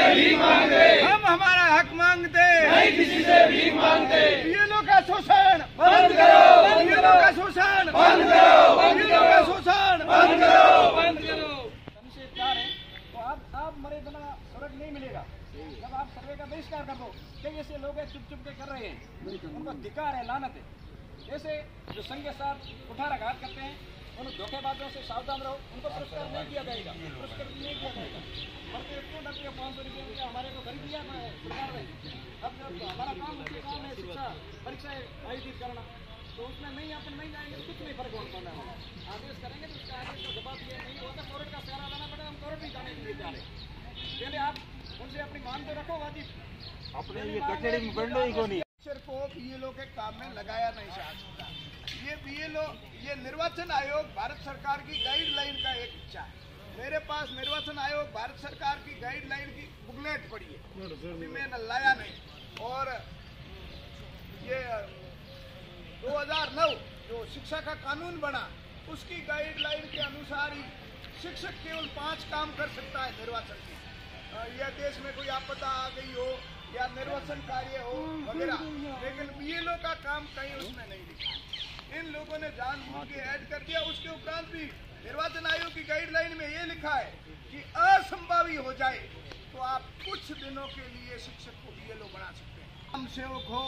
भीख मांगते, हम हमारा हक मांगते, नहीं किसी से भीख मांगते। बीएलओ का शोषण बंद करो, बीएलओ का शोषण बंद करो, बीएलओ का शोषण बंद करो, बंद करो। हमसे प्यार है तो आप मरे बिना स्वर्ग नहीं मिलेगा। जब आप सर्वे का बहिष्कार कर दो, कई ऐसे लोग हैं चुप के कर रहे हैं, उनको धिक्कार है, लानत है। जैसे जो संघ के साथ कुठाराघात करते हैं, उन धोखेबाजों से सावधान रहो, उनको पुरस्कार नहीं किया जाएगा, पुरस्कार नहीं किया जाएगा। बढ़ते क्यों डरते हो? 500 रुपये हमारे को खरीद दिया ना सरकार ने। अब जब हमारा काम है शिक्षा परीक्षाएं आयोजित करना, तो उसमें नहीं अपन नहीं जाएंगे, कुछ नहीं फर्क पड़ना है। आदेश करेंगे तो उसका आदेश का जवाब दिया नहीं होता, कोर्ट का सहारा लेना पड़ेगा। हम कोर्ट भी जाने के लिए जा रहे हैं। पहले आप उनसे अपनी मांग तो रखो, वाजिब अपने ये कचड़े में बढ़ ही को नहीं को बीएलओ के काम में लगाया नहीं जा सकता। ये बीएलओ, ये निर्वाचन आयोग भारत सरकार की गाइडलाइन का एक हिस्सा है। मेरे पास निर्वाचन आयोग भारत सरकार की गाइडलाइन की बुकलेट पड़ी है, मैंने लाया नहीं। और ये 2009 जो शिक्षा का कानून बना, उसकी गाइडलाइन के अनुसार ही शिक्षक केवल 5 काम कर सकता है निर्वाचन की। यह देश में कोई आपदा आ गई हो या निर्वाचन कार्य हो वगैरह, लेकिन बीएलओ का काम कहीं उसमें नहीं लिखा। इन लोगों ने जानबूझ के ऐड कर दिया। उसके उपरांत भी निर्वाचन आयोग की गाइडलाइन में ये लिखा है कि असंभावी हो जाए तो आप कुछ दिनों के लिए शिक्षक को बीएलओ बना सकते हैं। ग्राम सेवक हो,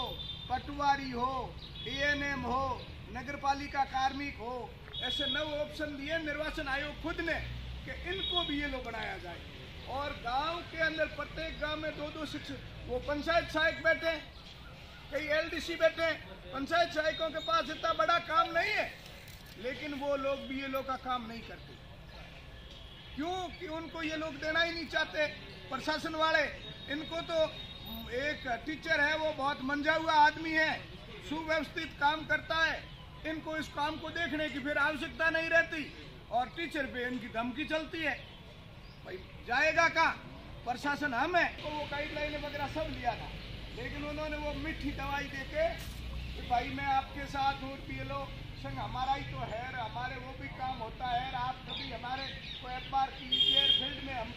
पटवारी हो, एएनएम हो, नगर पालिका कार्मिक हो, ऐसे 9 ऑप्शन दिए निर्वाचन आयोग खुद ने कि इनको बीएलओ बनाया जाए। और गांव के अंदर प्रत्येक गांव में 2-2 शिक्षक, वो पंचायत सहायक बैठे, कई एलडीसी बैठे। पंचायत सहायकों के पास इतना बड़ा काम नहीं है, लेकिन वो लोग बीएलओ का काम नहीं करते। क्यों? कि उनको ये लोग देना ही नहीं चाहते प्रशासन वाले। इनको तो एक टीचर है, वो बहुत मंझा हुआ आदमी है, सुव्यवस्थित काम करता है, इनको इस काम को देखने की फिर आवश्यकता नहीं रहती, और टीचर पे इनकी धमकी चलती है। भाई जाएगा कहाँ? प्रशासन हम है। तो वो गाइडलाइन वगैरह सब लिया था, लेकिन उन्होंने वो मीठी दवाई देके कि भाई मैं आपके साथ हूँ, बीएलओ संग हमारा ही तो है, हमारे वो भी काम होता है, आप कभी हमारे को एक बार कीजिए फील्ड में हम।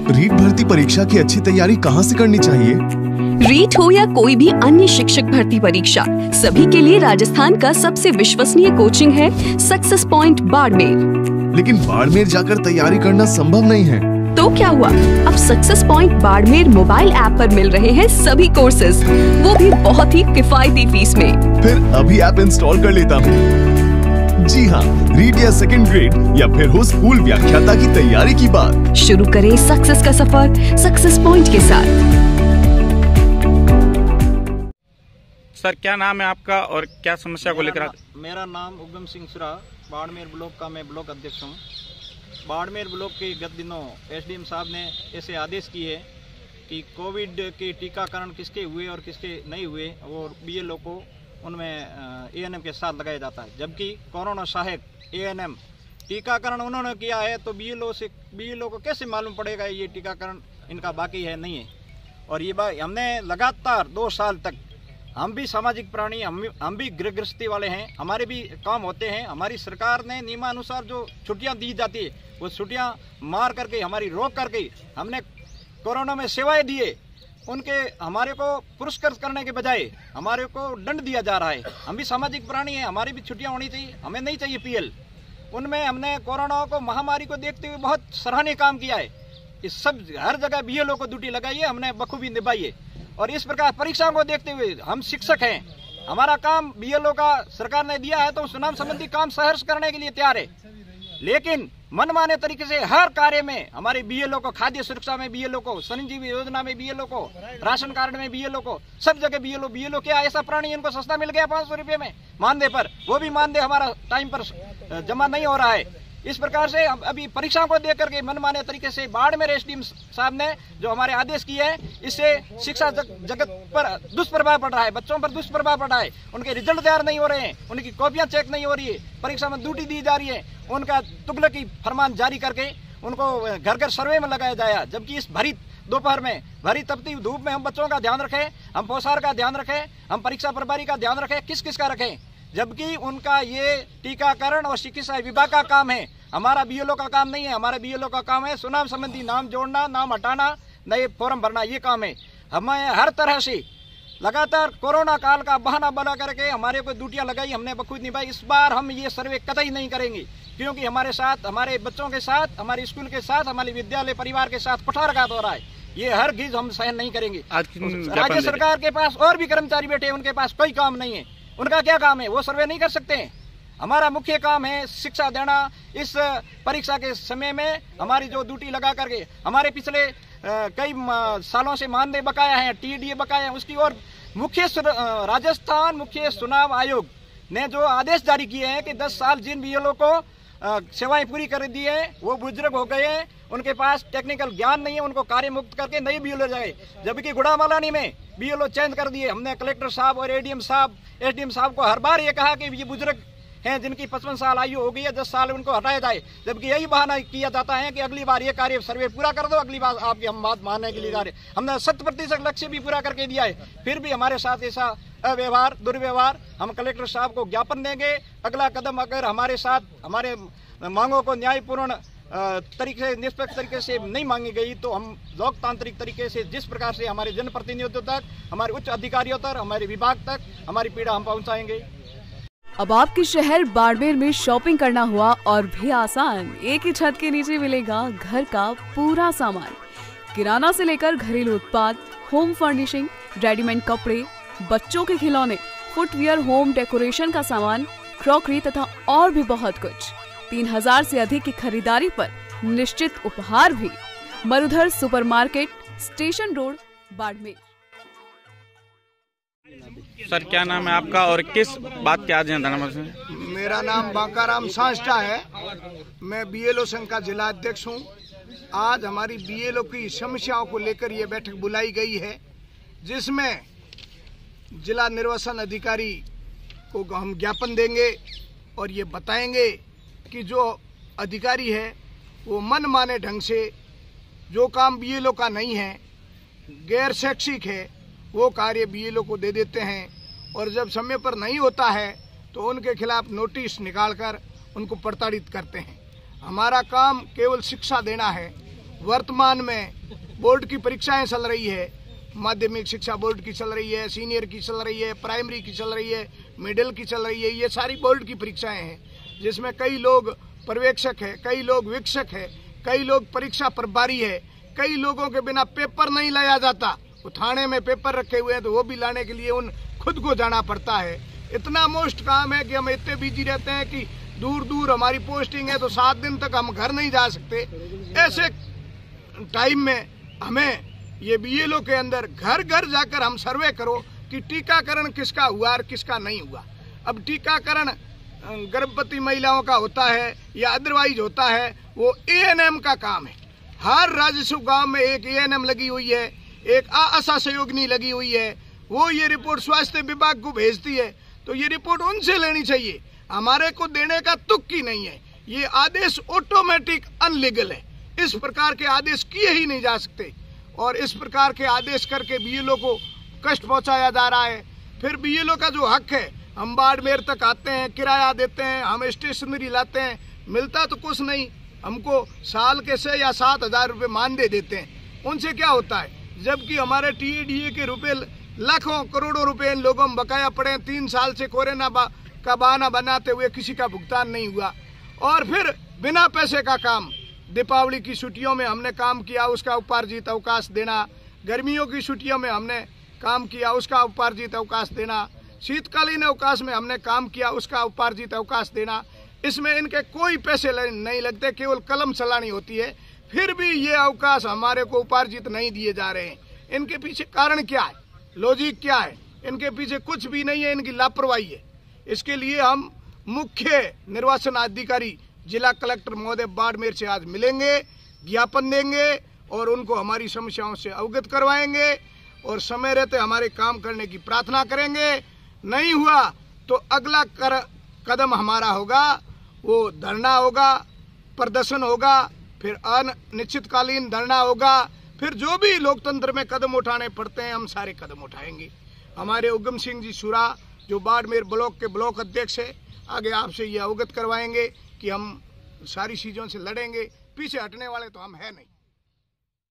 रीट भर्ती परीक्षा की अच्छी तैयारी कहाँ से करनी चाहिए? रीट हो या कोई भी अन्य शिक्षक भर्ती परीक्षा, सभी के लिए राजस्थान का सबसे विश्वसनीय कोचिंग है सक्सेस पॉइंट बाड़मेर। लेकिन बाड़मेर जाकर तैयारी करना संभव नहीं है। तो क्या हुआ, अब success point Barmer mobile app पर मिल रहे हैं सभी कोर्सेज, वो भी बहुत ही किफायती फीस में। फिर अभी ऐप इंस्टॉल कर लेता हूँ। जी हाँ, रीट या सेकंड ग्रेड या फिर हो स्कूल व्याख्याता की तैयारी की बात। शुरू करें सक्सेस का सफर सक्सेस पॉइंट के साथ। सर क्या नाम है आपका और क्या समस्या को लेकर? मेरा नाम उगम सिंह सुरा, बाड़मेर ब्लॉक का मैं ब्लॉक अध्यक्ष हूँ। बाड़मेर ब्लॉक के गत दिनों एसडीएम साहब ने ऐसे आदेश किए कि कोविड के टीकाकरण किसके हुए और किसके नहीं हुए, और बीएलओ को उनमें एएनएम के साथ लगाया जाता है। जबकि कोरोना सहायक एएनएम टीकाकरण उन्होंने किया है, तो बीएलओ को कैसे मालूम पड़ेगा ये टीकाकरण इनका बाकी है नहीं है। और ये बात हमने लगातार 2 साल तक, हम भी सामाजिक प्राणी, हम भी गृह गृहस्थी वाले हैं, हमारे भी काम होते हैं। हमारी सरकार ने नियमानुसार जो छुट्टियां दी जाती है, वो छुट्टियां मार करके, हमारी रोक करके हमने कोरोना में सेवाएं दिए, उनके हमारे को पुरस्कृत करने के बजाय हमारे को दंड दिया जा रहा है। हम भी सामाजिक प्राणी हैं, हमारी भी छुट्टियां होनी चाहिए, हमें नहीं चाहिए पीएल। उनमें हमने कोरोना को, महामारी को देखते हुए बहुत सराहनीय काम किया है। इस सब हर जगह बीएलओ को ड्यूटी लगाई है, हमने बखूबी निभाई है। और इस प्रकार परीक्षाओं को देखते हुए हम शिक्षक हैं, हमारा काम बीएलओ का सरकार ने दिया है, तो चुनाव संबंधी काम सहर्ष करने के लिए तैयार है। लेकिन मनमाने तरीके से हर कार्य में हमारे बीएलओ को, खाद्य सुरक्षा में बीएलओ को, संजीवनी योजना में बीएलओ को, राशन कार्ड में बीएलओ को, सब जगह बीएलओ क्या ऐसा प्राणी इनको सस्ता मिल गया 500 रुपये में मानदेय पर, वो भी मानदेय हमारा टाइम पर जमा नहीं हो रहा है। इस प्रकार से अभी परीक्षाओं को देख करके मनमाने तरीके से बाड़मेर एसडीएम साहब ने जो हमारे आदेश किए हैं, इससे शिक्षा जगत पर दुष्प्रभाव पड़ रहा है, बच्चों पर दुष्प्रभाव पड़ रहा है। उनके रिजल्ट तैयार नहीं हो रहे हैं, उनकी कॉपियां चेक नहीं हो रही है, परीक्षा में ड्यूटी दी जा रही है, उनका तुगलकी फरमान जारी करके उनको घर घर सर्वे में लगाया जाए। जबकि इस भरी दोपहर में, भरी तपती धूप में हम बच्चों का ध्यान रखें, हम पोषाहार का ध्यान रखें, हम परीक्षा प्रभारी का ध्यान रखें, किस किस का रखें, जबकि उनका ये टीकाकरण और चिकित्सा विभाग का काम है, हमारा बीएलओ का काम नहीं है। हमारा बीएलओ का काम है चुनाव संबंधी नाम जोड़ना, नाम हटाना, नए फॉर्म भरना, ये काम है। हमें हर तरह से लगातार कोरोना काल का बहाना बना करके हमारे को ड्यूटियां लगाई, हमने बखूद निभाई। इस बार हम ये सर्वे कतई नहीं करेंगे, क्योंकि हमारे साथ, हमारे बच्चों के साथ, हमारे स्कूल के साथ, हमारे विद्यालय परिवार के साथ कुठारघात हो रहा है। ये हर चीज हम सहन नहीं करेंगे। राज्य सरकार के पास और भी कर्मचारी बैठे हैं, उनके पास कोई काम नहीं है। उनका क्या काम है? वो सर्वे नहीं कर सकते हैं। हमारा मुख्य काम है शिक्षा देना। इस परीक्षा के समय में हमारी जो ड्यूटी लगा करके हमारे पिछले कई सालों से मानदेय बकाया है, TDA बकाया है, उसकी और राजस्थान मुख्य चुनाव आयोग ने जो आदेश जारी किए हैं कि 10 साल जिन BLO को सेवाएं पूरी कर दी है, वो बुजुर्ग हो गए हैं, उनके पास टेक्निकल ज्ञान नहीं है, उनको कार्य मुक्त करके नई BLO जाए। जबकि गुड़ामालानी में BLO चेंज कर दिए। हमने कलेक्टर साहब और ADM साहब, SDM साहब को हर बार ये कहा कि ये बुजुर्ग हैं जिनकी 55 साल आयु हो गई है, 10 साल उनको हटाया जाए। जबकि यही बहाना किया जाता है कि अगली बार ये कार्य सर्वे पूरा कर दो, अगली बार आपकी हम बात मानने के लिए जा रहे। हमने 100% लक्ष्य भी पूरा करके दिया है, फिर भी हमारे साथ ऐसा अव्यवहार, दुर्व्यवहार। हम कलेक्टर साहब को ज्ञापन देंगे। अगला कदम अगर हमारे साथ हमारे मांगों को न्यायपूर्ण तरीके से, निष्पक्ष तरीके से नहीं मांगी गई, तो हम लोकतांत्रिक तरीके से जिस प्रकार से हमारे जनप्रतिनिधियों तक, हमारे उच्च अधिकारियों तक, हमारे विभाग तक हमारी पीड़ा हम पहुंचाएंगे। अब आपके शहर बाड़मेर में शॉपिंग करना हुआ और भी आसान। एक ही छत के नीचे मिलेगा घर का पूरा सामान, किराना से लेकर घरेलू उत्पाद, होम फर्निशिंग, रेडीमेड कपड़े, बच्चों के खिलौने, फुटवियर, होम डेकोरेशन का सामान, क्रॉकरी तथा और भी बहुत कुछ। 3000 से अधिक की खरीदारी पर निश्चित उपहार भी। Marudhar supermarket, station road, Barmer. Sir क्या नाम है आपका और किस बात के आज हैं धरना में? मेरा नाम बांकाराम सांस्टा है। मैं BLO संघ का जिला अध्यक्ष हूँ। आज हमारी BLO की समस्याओं को लेकर ये बैठक बुलाई गई है, जिसमें जिला निर्वाचन अधिकारी को हम ज्ञापन देंगे और ये बताएंगे कि जो अधिकारी है वो मनमाने ढंग से जो काम BLO का नहीं है, गैर शैक्षिक है, वो कार्य BLO को दे देते हैं और जब समय पर नहीं होता है तो उनके खिलाफ नोटिस निकालकर उनको प्रताड़ित करते हैं। हमारा काम केवल शिक्षा देना है। वर्तमान में बोर्ड की परीक्षाएं चल रही है, माध्यमिक शिक्षा बोर्ड की चल रही है, सीनियर की चल रही है, प्राइमरी की चल रही है, मिडिल की चल रही है। ये सारी बोर्ड की परीक्षाएं हैं, जिसमें कई लोग पर्यवेक्षक है, कई लोग वीक्षक है, कई लोग परीक्षा प्रभारी है। कई लोगों के बिना पेपर नहीं लाया जाता। वो थाने में पेपर रखे हुए हैं तो वो भी लाने के लिए उन खुद को जाना पड़ता है। इतना मोस्ट काम है कि हम इतने बिजी रहते हैं कि दूर दूर हमारी पोस्टिंग है तो 7 दिन तक हम घर नहीं जा सकते। ऐसे टाइम में हमें ये BLO के अंदर घर घर जाकर हम सर्वे करो कि टीकाकरण किसका हुआ और किसका नहीं हुआ। अब टीकाकरण गर्भवती महिलाओं का होता है या अदरवाइज होता है, वो ANM का काम है। हर राजस्व गांव में एक ANM लगी हुई है, एक आशा सहयोगिनी लगी हुई है। वो ये रिपोर्ट स्वास्थ्य विभाग को भेजती है, तो ये रिपोर्ट उनसे लेनी चाहिए, हमारे को देने का तुक ही नहीं है। ये आदेश ऑटोमेटिक अनलीगल है। इस प्रकार के आदेश किए ही नहीं जा सकते और इस प्रकार के आदेश करके BLO को कष्ट पहुंचाया जा रहा है। फिर BLO का जो हक है, हम बाड़मेर तक आते हैं, किराया देते हैं, हम स्टेशनरी लाते हैं, मिलता तो कुछ नहीं। हमको साल के 6 या 7,000 रुपये मानदेय देते हैं। उनसे क्या होता है? जबकि हमारे TDA के रुपए लाखों करोड़ों रुपए इन लोगों में बकाया पड़े। 3 साल से कोरोना का बहाना बनाते हुए किसी का भुगतान नहीं हुआ। और फिर बिना पैसे का काम, दीपावली की छुट्टियों में हमने काम किया, उसका उपार्जित अवकाश देना। गर्मियों की छुट्टियों में हमने काम किया, उसका उपार्जित अवकाश देना। शीतकालीन अवकाश में हमने काम किया, उसका उपार्जित अवकाश देना। इसमें इनके कोई पैसे नहीं लगते, केवल कलम चलानी होती है। फिर भी ये अवकाश हमारे को उपार्जित नहीं दिए जा रहे हैं। इनके पीछे कारण क्या है, लॉजिक क्या है? इनके पीछे कुछ भी नहीं है, इनकी लापरवाही है। इसके लिए हम मुख्य निर्वाचन अधिकारी जिला कलेक्टर महोदय बाड़मेर से आज मिलेंगे, ज्ञापन देंगे और उनको हमारी समस्याओं से अवगत करवाएंगे और समय रहते हमारे काम करने की प्रार्थना करेंगे। नहीं हुआ तो अगला कदम हमारा होगा, वो धरना होगा, प्रदर्शन होगा, फिर अनिश्चितकालीन धरना होगा। फिर जो भी लोकतंत्र में कदम उठाने पड़ते हैं हम सारे कदम उठाएंगे। हमारे उगम सिंह जी सुरा जो बाड़मेर ब्लॉक के ब्लॉक अध्यक्ष है, आगे आपसे ये अवगत करवाएंगे कि हम सारी चीज़ों से लड़ेंगे। पीछे हटने वाले तो हम है नहीं।